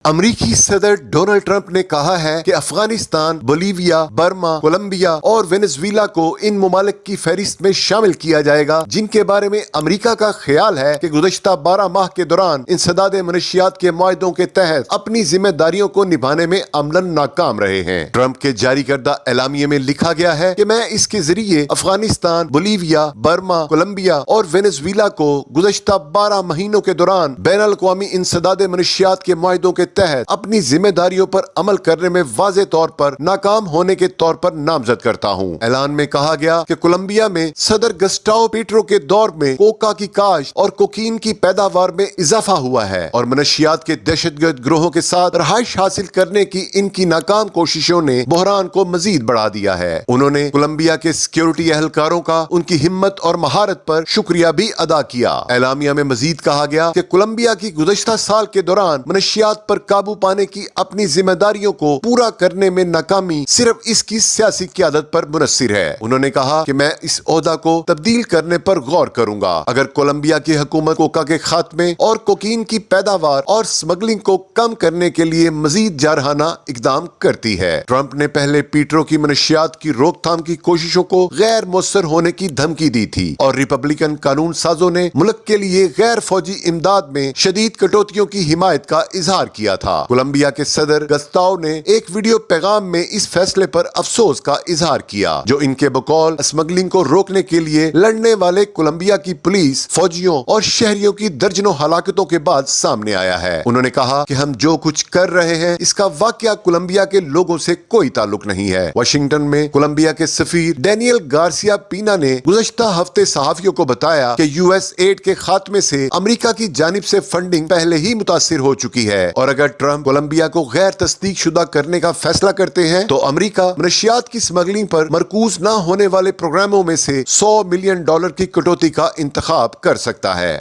امریکی صدر Donald Trump نے کہا ہے کہ افغانستان، بولیویا، برما، کولمبیا اور وینزویلا کو ان ممالک کی فہرست میں شامل کیا جائے گا جن کے بارے میں امریکہ کا خیال ہے کہ گزشتہ 12 ماہ کے دوران انسداد منشیات کے معاہدوں کے تحت اپنی ذمہ داریوں کو نبھانے میں عملاً ناکام رہے ہیں۔ ٹرمپ کے جاری کردہ اعلامیے میں لکھا گیا ہے کہ میں اس کے ذریعے افغانستان، بولیویا، برما، کولمبیا اور وینزویلا کو گزشتہ 12 مہینوں کے دوران بین الاقوامی انسداد منشیات کے معاہدوں کے تحت اپنی ذمہ داریوں پر عمل کرنے میں واضح طور پر ناکام ہونے کے طور پر نامزد کرتا ہوں۔ اعلان میں کہا گیا کہ کولمبیا میں صدر گسٹاؤ پیٹرو کے دور میں کوکا کی کاشت اور کوکین کی پیداوار میں اضافہ ہوا ہے اور منشیات کے دہشت گرد گروہوں کے ساتھ رہائش حاصل کرنے کی ان کی ناکام کوششوں نے بحران کو مزید بڑھا دیا ہے۔ انہوں نے کولمبیا کے سیکیورٹی اہلکاروں کا ان کی ہمت اور مہارت پر شکریہ بھی ادا کیا۔ اعلامیہ میں مزید کہا گیا کہ کولمبیا کی گزشتہ سال کے دوران منشیات پر قابو پانے کی اپنی ذمہ داریوں کو پورا کرنے میں ناکامی صرف اس کی سیاسی قیادت پر منحصر ہے۔ انہوں نے کہا کہ میں اس عہدہ کو تبدیل کرنے پر غور کروں گا اگر کولمبیا کی حکومت کوکا کے خاتمے اور کوکین کی پیداوار اور سمگلنگ کو کم کرنے کے لیے مزید جارحانہ اقدام کرتی ہے۔ ٹرمپ نے پہلے پیٹرو کی منشیات کی روک تھام کی کوششوں کو غیر مؤثر ہونے کی دھمکی دی تھی اور ریپبلکن قانون سازوں نے ملک کے لیے غیر فوجی امداد میں شدید کٹوتیوں کی حمایت کا اظہار کیا تھا۔ کولمبیا کے صدر گستاؤ نے ایک ویڈیو پیغام میں اس فیصلے پر افسوس کا اظہار کیا جو ان کے بقول اسمگلنگ کو روکنے کے لیے لڑنے والے کولمبیا کی پولیس، فوجیوں اور شہریوں کی درجنوں ہلاکتوں کے بعد سامنے آیا ہے۔ انہوں نے کہا کہ ہم جو کچھ کر رہے ہیں اس کا واقعہ کولمبیا کے لوگوں سے کوئی تعلق نہیں ہے۔ واشنگٹن میں کولمبیا کے سفیر ڈینیل گارسیا پینا نے گزشتہ ہفتے صحافیوں کو بتایا کہ یو ایس ایڈ کے خاتمے سے امریکہ کی جانب سے فنڈنگ پہلے ہی متاثر ہو چکی ہے اور اگر ٹرمپ کولمبیا کو غیر تصدیق شدہ کرنے کا فیصلہ کرتے ہیں تو امریکہ منشیات کی سمگلنگ پر مرکوز نہ ہونے والے پروگراموں میں سے $100 ملین کی کٹوتی کا انتخاب کر سکتا ہے۔